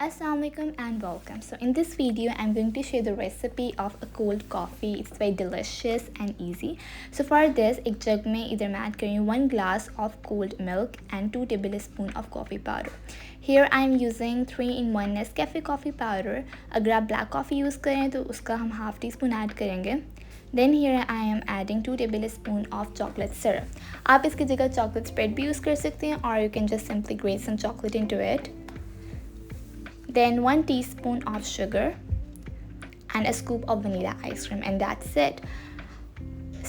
Assalamualaikum and welcome. So in this video I'm going to share the recipe of a cold coffee. It's very delicious and easy. So for this एक जग में इधर मैं add करूँगी 1 glass of cold milk and 2 tablespoon of coffee powder. Here I am using 3-in-1 Nescafe coffee powder. अगर आप black coffee use करें तो उसका हम हाफ टी स्पून ऐड करेंगे. Then here I am adding 2 tablespoon of chocolate syrup. आप इसकी जगह chocolate spread भी यूज़ कर सकते हैं or you can just simply grate some chocolate into it. Then 1 teaspoon of sugar and a scoop of vanilla ice cream and that's it.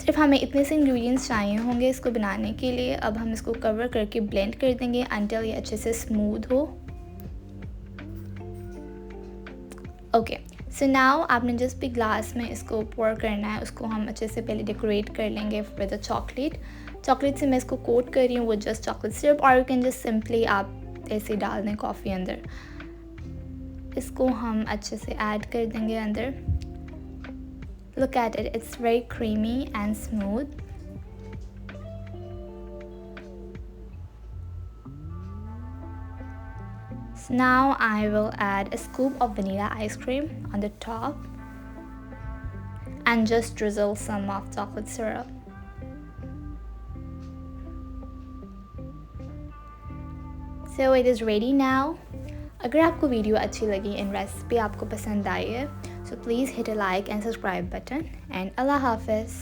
सिर्फ हमें इतने से इंग्रेडिएंट्स चाहिए होंगे इसको बनाने के लिए. अब हम इसको कवर करके ब्लेंड कर देंगे until ये अच्छे से स्मूथ हो. ओके सो नाउ आपने जिस भी ग्लास में इसको पोर करना है उसको हम अच्छे से पहले डेकोरेट कर लेंगे विद चॉकलेट से मैं इसको कोट कर रही हूँ वो जस्ट चॉकलेट सिरप और यू कैन जस्ट सिंपली आप ऐसे डाल दें कॉफ़ी अंदर. इसको हम अच्छे से ऐड कर देंगे अंदर. Look at it, it's very creamy and smooth. Now I will add a scoop of vanilla ice cream on the top and just drizzle some of chocolate syrup. So it is ready now. अगर आपको video अच्छी लगी इन recipe आपको पसंद आई है so please hit a like and subscribe button and Allah Hafiz.